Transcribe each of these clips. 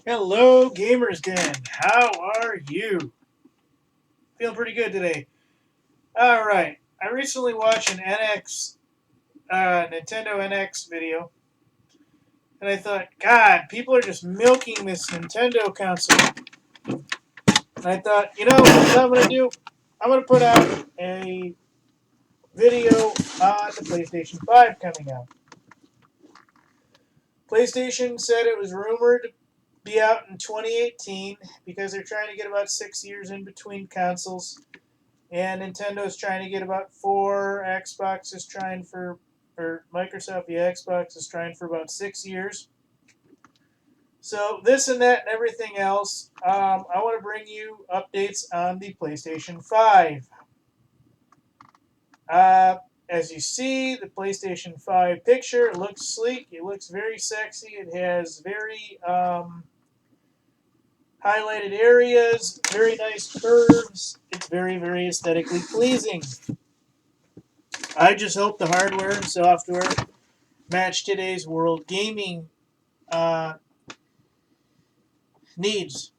Hello, Gamers Den. How are you? Feeling pretty good today. All right. I recently watched an Nintendo NX video, and I thought, God, people are just milking this Nintendo console. And I thought, what I'm going to do? I'm going to put out a video on the PlayStation 5 coming out. PlayStation said it was rumored to be out in 2018 because they're trying to get about 6 years in between consoles. And Nintendo's trying to get about 4. Xbox is trying for, or Microsoft, the Xbox is trying for about 6 years. So this and that and everything else, I want to bring you updates on the PlayStation 5. As you see, the PlayStation 5 picture, it looks sleek. It looks very sexy. It has very highlighted areas, very nice curves. It's very, very aesthetically pleasing. I just hope the hardware and software match today's world gaming uh, needs.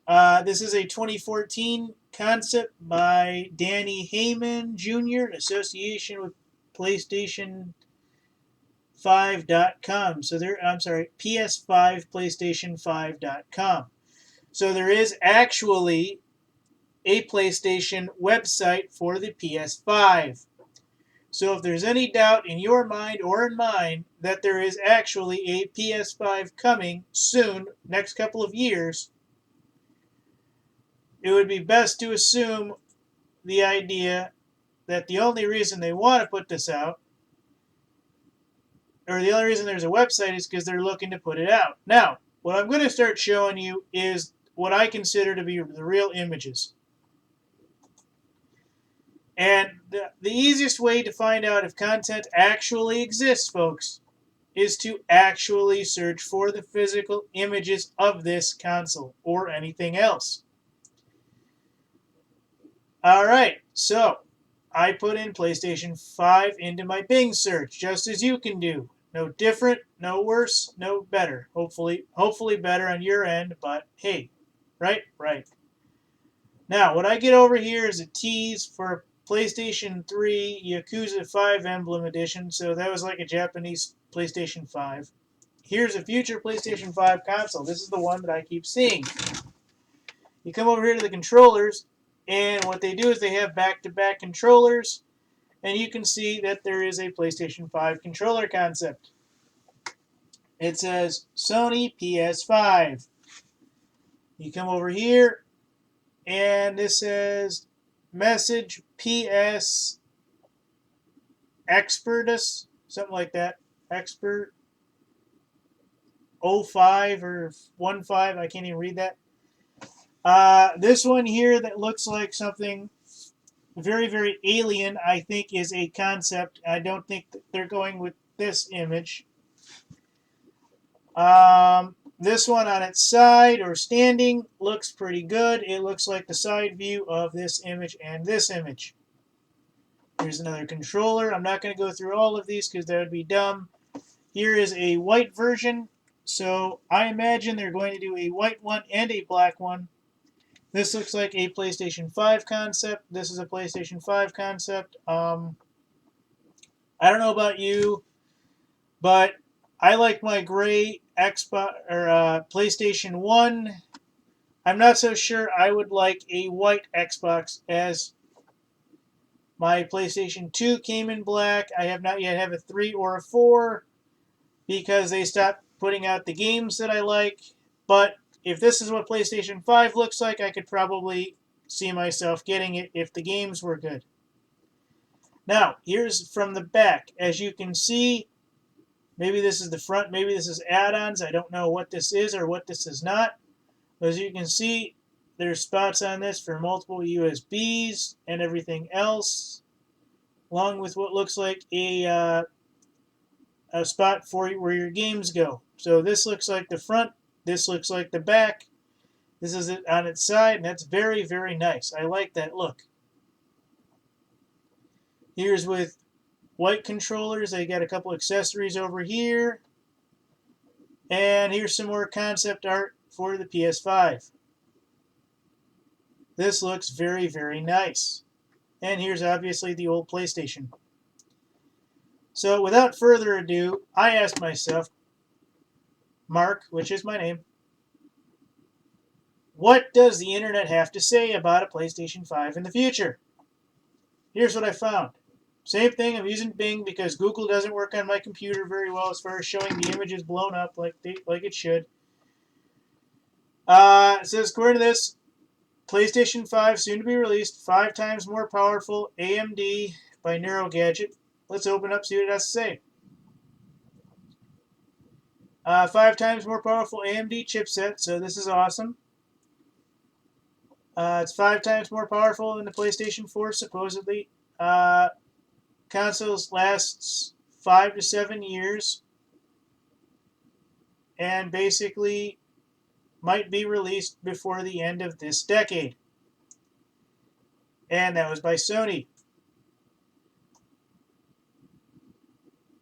This is a 2014 concept by Danny Heyman Jr. in association with PlayStation 5.com. So I'm sorry, PS5 PlayStation 5.com. So there is actually a PlayStation website for the PS5. So if there's any doubt in your mind or in mine that there is actually a PS5 coming soon, next couple of years, it would be best to assume the idea that the only reason they want to put this out, or the only reason there's a website, is because they're looking to put it out. Now, what I'm going to start showing you is what I consider to be the real images. And the easiest way to find out if content actually exists, folks, is to actually search for the physical images of this console or anything else. Alright, so I put in PlayStation 5 into my Bing search, just as you can do. No different, no worse, no better. Hopefully better on your end, but hey, right? Right. Now, what I get over here is a tease for PlayStation 3 Yakuza 5 Emblem Edition, so that was like a Japanese PlayStation 5. Here's a future PlayStation 5 console. This is the one that I keep seeing. You come over here to the controllers, and what they do is they have back-to-back controllers, and you can see that there is a PlayStation 5 controller concept. It says Sony PS5. You come over here, and this says Message PS Expertus, something like that. Expert 05 or 15, I can't even read that. This one here that looks like something very, very alien, I think, is a concept. I don't think that they're going with this image. This one on its side or standing looks pretty good. It looks like the side view of this image and this image. Here's another controller. I'm not going to go through all of these because that would be dumb. Here is a white version. So I imagine they're going to do a white one and a black one. This looks like a PlayStation 5 concept. This is a PlayStation 5 concept. I don't know about you, but I like my gray Xbox or PlayStation 1. I'm not so sure I would like a white Xbox, as my PlayStation 2 came in black. I have not yet have a 3 or a 4 because they stopped putting out the games that I like. But if this is what PlayStation 5 looks like, I could probably see myself getting it if the games were good. Now, here's from the back. As you can see, maybe this is the front, maybe this is add-ons. I don't know what this is or what this is not. But as you can see, there's spots on this for multiple USBs and everything else, along with what looks like a spot for where your games go. So this looks like the front, this looks like the back, this is it on its side, and that's very, very nice. I like that look. Here's with white controllers. They got a couple accessories over here. And here's some more concept art for the PS5. This looks very, very nice. And here's obviously the old PlayStation. So without further ado, I asked myself, Mark, which is my name, what does the internet have to say about a PlayStation 5 in the future? Here's what I found. Same thing, I'm using Bing because Google doesn't work on my computer very well as far as showing the images blown up like it should. It says, according to this, PlayStation 5 soon to be released, 5 times more powerful AMD by NeuroGadget. Let's open up, see what it has to say. 5 times more powerful AMD chipset, so this is awesome. It's 5 times more powerful than the PlayStation 4, supposedly. Consoles lasts 5 to 7 years, and basically might be released before the end of this decade. And that was by Sony.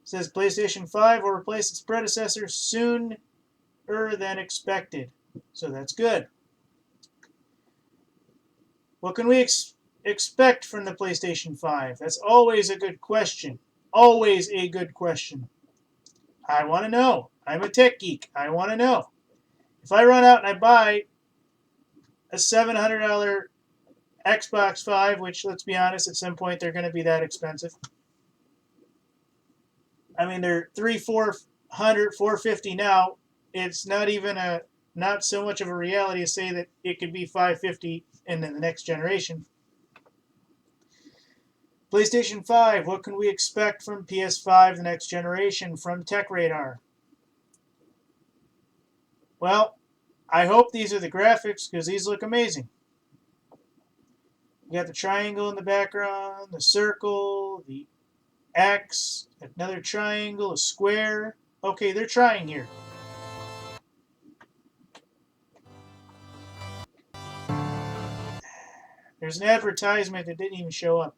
It says PlayStation 5 will replace its predecessor sooner than expected. So that's good. What can we expect from the PlayStation 5? That's always a good question. Always a good question. I want to know. I'm a tech geek. I want to know. If I run out and I buy a $700 Xbox 5, which, let's be honest, at some point they're going to be that expensive. I mean, they're $300, $400, $450 now. It's not so much of a reality to say that it could be $550 in the next generation. PlayStation 5, what can we expect from PS5 the next generation from Tech Radar? Well, I hope these are the graphics because these look amazing. You got the triangle in the background, the circle, the X, another triangle, a square. Okay, they're trying here. There's an advertisement that didn't even show up.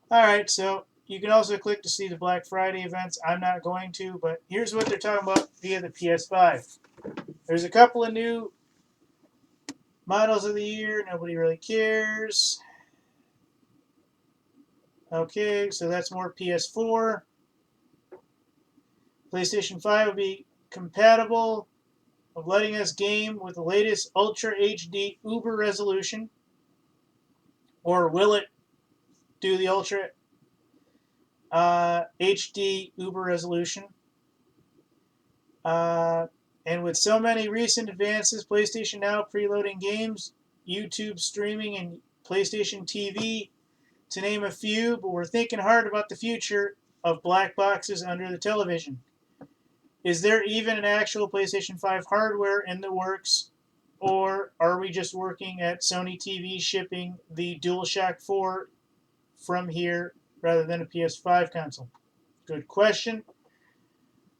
Alright, so you can also click to see the Black Friday events. I'm not going to, but here's what they're talking about via the PS5. There's a couple of new models of the year. Nobody really cares. Okay, so that's more PS4. PlayStation 5 will be compatible of letting us game with the latest Ultra HD Uber resolution. Or will it do the Ultra HD Uber resolution? And with so many recent advances, PlayStation Now preloading games, YouTube streaming, and PlayStation TV, to name a few, but we're thinking hard about the future of black boxes under the television. Is there even an actual PlayStation 5 hardware in the works, or are we just working at Sony TV shipping the DualShock 4 from here rather than a PS5 console? Good question.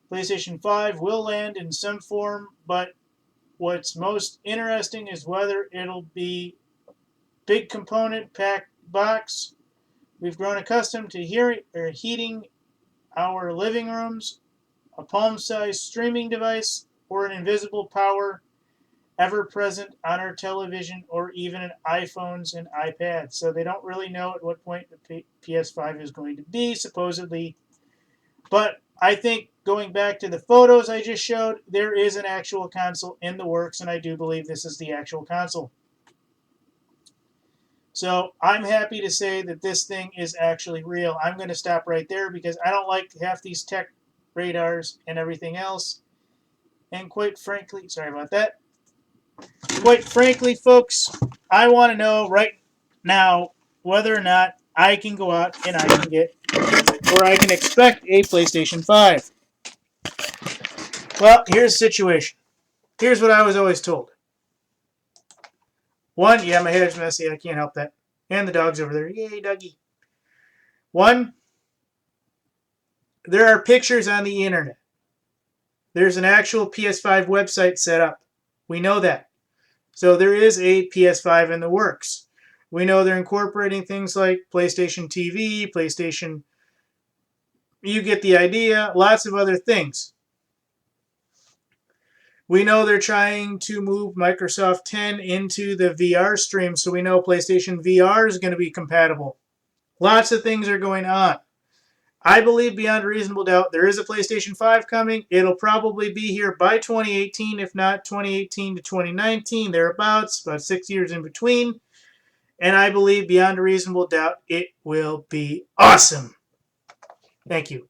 PlayStation 5 will land in some form, but what's most interesting is whether it'll be big component packed box. We've grown accustomed to heating our living rooms, a palm-sized streaming device, or an invisible power ever present on our television, or even in iPhones and iPads. So they don't really know at what point the PS5 is going to be, supposedly. But I think, going back to the photos I just showed, there is an actual console in the works, and I do believe this is the actual console. So I'm happy to say that this thing is actually real. I'm going to stop right there because I don't like half these tech radars and everything else. And quite frankly, sorry about that. Quite frankly, folks, I want to know right now whether or not I can go out and I can get, or I can expect a PlayStation 5. Well, here's the situation. Here's what I was always told. One, yeah, my hair's messy. I can't help that. And the dog's over there. Yay, doggy. One, there are pictures on the internet. There's an actual PS5 website set up. We know that. So there is a PS5 in the works. We know they're incorporating things like PlayStation TV, PlayStation... You get the idea. Lots of other things. We know they're trying to move Microsoft 10 into the VR stream, so we know PlayStation VR is going to be compatible. Lots of things are going on. I believe beyond a reasonable doubt there is a PlayStation 5 coming. It'll probably be here by 2018, if not 2018 to 2019, thereabouts, about 6 years in between. And I believe beyond a reasonable doubt it will be awesome. Thank you.